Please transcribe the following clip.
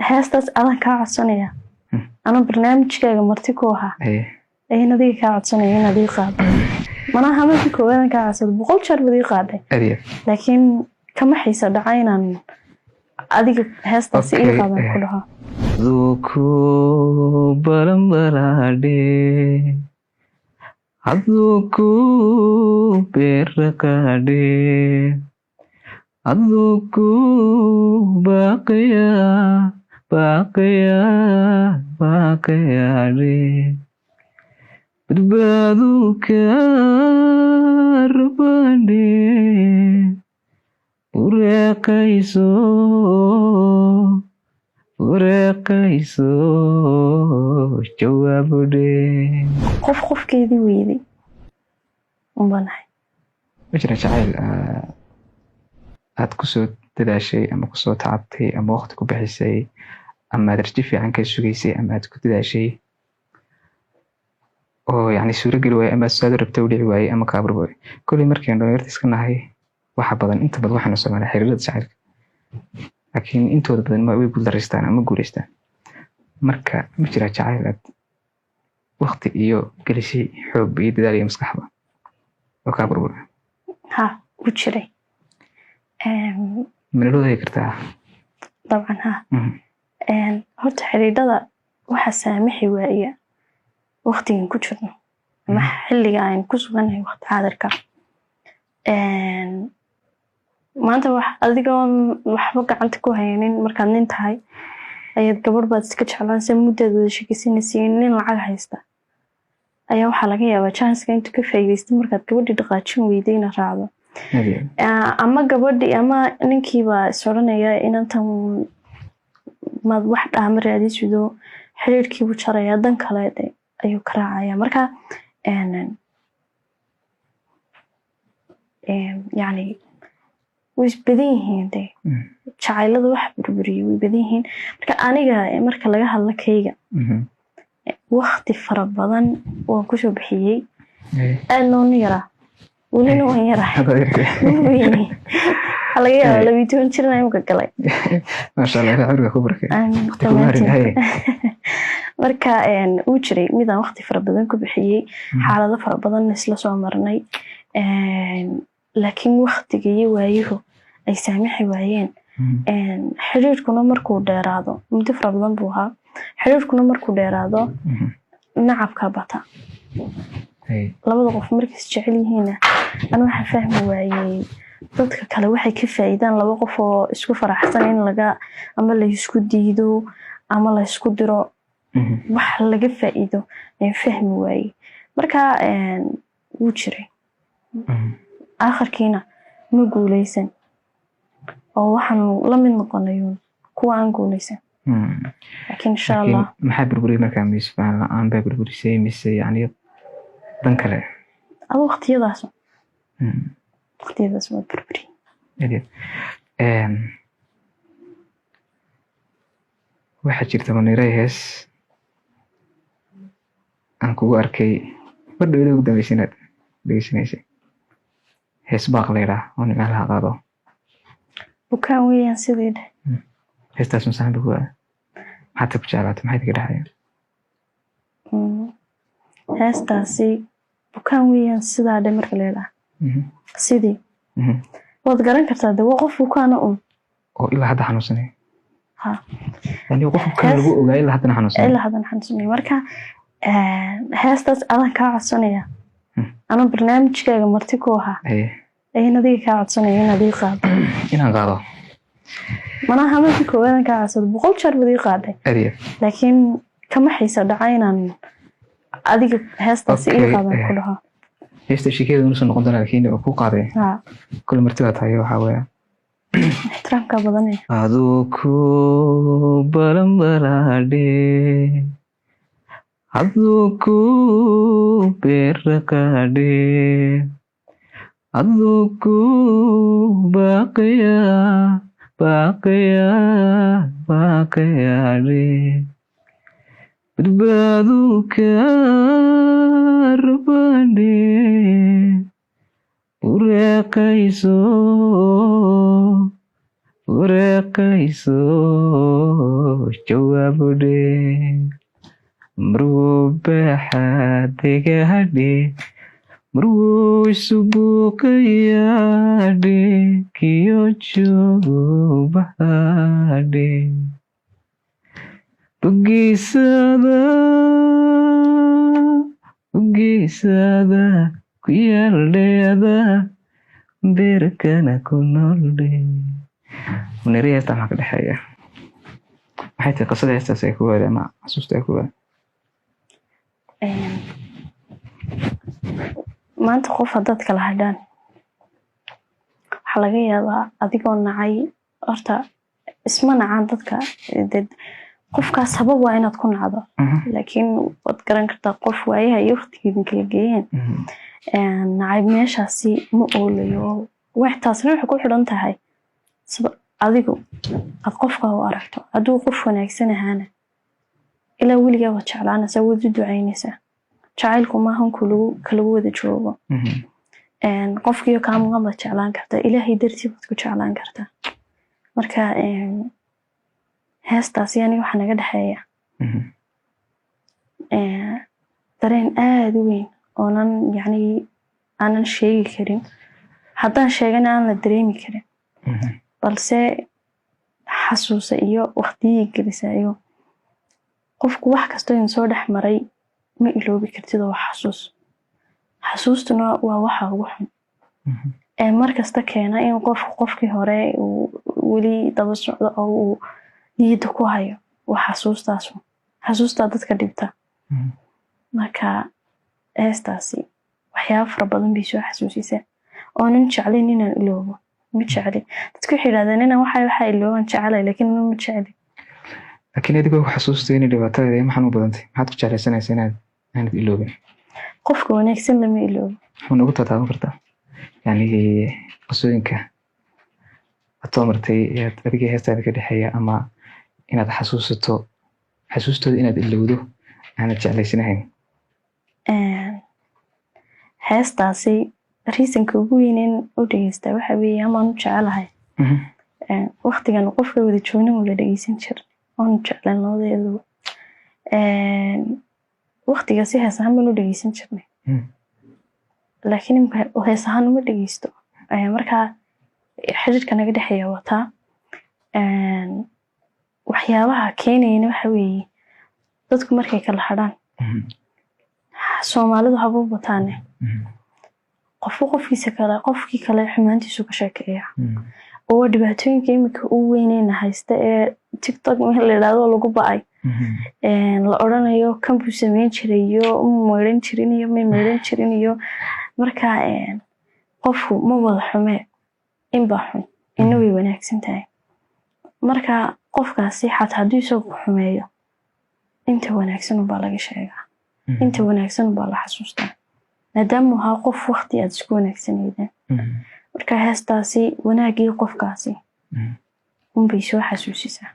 heestaas adan kaa codsanaya ana barnaamijkaaga marti ku ahaa ayaan adiga kaa codsanaya inaad ii qaado manaha markii koowaad kaa codsado 100 jeer baad ii qaaday laakiin kama xiisa dhacay inaan adiga heestaas ii qaadan ku dhaho duku barambarade aduku perkade aduku baqiya de berbadu karbande urekaiso jawaabde qofkeedii weeyday umbanahay wajira jacayl aad ku soo dadaashay ama ku soo taabtay ama waqti ku bixisay ama darji fiican ka sugaysay ama aad ku dadaashay oo yani suura gali waay ama saad rabtay u dhici waay ama ka barboy kulli markaan dhalinyarta iska nahay waxa badan inta badan waxaan soo maray xiriirada jacaylka laakiin intooda badan ma way guuldareystaan ama guuleystaan marka ma jira jacayl aad waqti iyo gelisay xoog iyo dadaal iyo maskaxba oo ka barboy ha ku jiray من لو ذيك ارتاح طبعا ها horta xiriirada waxa saamaxay waaya waqtigan ku jirno ma xilliga aan ku suganahay waqti xaadirka maanta wax adigoon waxba gacanta ku haynin markaad nin tahay ayaad gabadh baad iska jeclaanaysaa muddadeeda shaqaysanaysaa nin lacag haysta ayaa waxa laga yaabaa chance-ka intuu ka faa'iideysto markaad gabadhii dhaqaajin weydayna raacdo ama gabadhii ama ninkiiba soranaya inantan ma wax dhaamar raadisido xiriirkiibu jaraya dan kale ayuu ka raacaya marka yani way badan yihiin jacaylada wax burburiyo way badan yihiin marka aniga marka laga hadla kayga waqti fara badan oo ku soo bixiyay aadnoon yara ولين وين راح وين هلا يا لو يتون شرنا يوم كقلي ما شاء الله عمرك كبرك marka uu jiray midaan waqti fara badan ku bixiyay xaalado fara badan isla soo marnay laakiin waqtigii waayuhu ay saamaxay waayeen xiriirkuna markuu dheeraado muddo fara badan buu ahaa xiriirkuna markuu dheeraado nacabka bata labada qof markay jecel yihiin ana waxa fahmi waayay dadka kale waxay ka faa'iidaan laba qof oo isku faraxsan in laga ama la isku diido ama la isku diro wax laga faa'iido ay fahmi waayay marka uu jiray aakhirkiina ma guuleysan oo waxaan la mid noqonayo kuwa aan guuleysan laakiin insha Allah maxaa burburiye markaa miisfaan aan baa burburisay mise yani dan kale adu waqtiyadaas ma burburi waxa jirta maniray hees aan kugu arkay badhowda ugu dambeysanaad dhegeysanaysa hees baaq leedah oo nimaan la qaado bukaan weeyaan sidii dheh heestaas masaan bugaa maxaad ku jeclaatay maxaad ka dhaxaya heestaasi bukaan weeyaan sidaa dhe marka leedah sidii waad garan kartaa de waa qof bukaana oo ilaa hadda xanuunsanay yani qof bukaan lagu ogaa ilaa hadda xanuunsanay marka heestaas adan kaa codsanaya ana barnaamijkaaga marti ku ahaa ayaan adiga kaa codsanaya inaad ii qaado inaan qaado manaha markii koowaad kaa codsado 100 jeer baad ii qaaday laakiin kama xiisa dhacay inaan adiga heestaas ii qaadan ku dhaho heesta shikeeda uu soo noqon doona laakiin oo ku qaaday kul martida tahay waxa weeye ixtiraamka badan aduku barambarade aduku perkade aduku baqiya de berbadu karbande urekaiso jawaabudhe marwo baxaadegahadhe marwo isubuuqayaadhe kiyo joobahadhe bugiisada ku yaaldheeda beerkana ku nooldhe. Munira heesta maxaa ka dhexeeya? maxay tahay qisada heestaas ay ku waada ama xasuusta ay ku waada? maanta qof haddaad kala hadhaan waxaa laga yaabaa adigoo nacay horta isma nacaan dadka qofkaas sabab waa inaad ku nacdo laakiin waad garan kartaa qof waayaha iyo waqtigeedin kala geeyeen nacayb meeshaasi ma oolayo waxtaasna waxay ku xidhan tahay sida adigu aad qofka u aragto hadduu qof wanaagsan ahaana ilaa weligaa waad jeclaanaysaa waad u ducaynaysaa jacaylku maahan kala wada joogo qofkiyo kaa maqan baad jeclaan kartaa ilaahay dartii baad ku jeclaan kartaa marka heestaasi aniga waxaa naga dhexeeya dareen aada u weyn oonan yacni aanan sheegi karin haddaan sheegana aan la dareemi karin balse xasuusa iyo waqtiyii gelisa iyo qofku wax kastoo in soo dhex maray ma iloobi kartid oo xasuustuna waa waxa ugu xun mar kasta keena in qofkii hore uu weli daba socdo oo uu niyadda ku hayo waa xasuustaa dadka dhibta marka heestaasi waxyaaba fara badan bay soo xasuusisa oonan jeclin inaan iloobo ma jecli dadku waxay yidhahdeen inaan waxaa ilooban jecelay laakiin ma jecli. laakiin adigoo ku xasuustay inay dhibaatadeeda maxaan u badantay maxaad ku jeclaysanaysa inaanad iloobin? qofka wanaagsan lama iloobo. waxaa nagu tataaban kartaa yani qisooyinka aad soo martay adigii heestaada ka dhexeeya ama inaad xasuustooda inaad ilowdo aanad jeclaysanahayn? heestaasi reasonka ugu weynen u dhegeystaa waxa weeye amaan u jecelahay waqtigan qofka wada joogna wada dhegeysan jir oonu jeclan labadeedu waqtiga si hees ahaan baan u dhegeysan jirnay laakiin hees ahaan uma dhegeysto markaa xiriirka naga dhexeeya wataa waxyaabaha keenayana waxa weeye dadku markay kala hadhaan soomaalidu haba u bataane qofkii kale xumaantiisu ka sheekeeya oo dhibaatooyinka imika u weyneyna haysta ee tiktok la yidhaahdo lagu ba'ay la odhanayo kan buu sameyn jiray iyo maydhan jirin iyo may maydhan jirin iyo markaa qofku ma wada xumee inbaa xun ina way wanaagsan tahay marka qofkaasi xataa hadduu isagu xumeeyo inta wanaagsan ubaa laga sheegaa inta wanaagsan ubaa la xasuustaa maadaama ahaa qof waqti aad isku wanaagsaneydeen marka heestaasi wanaagii qofkaasi unbay soo xasuusisaa.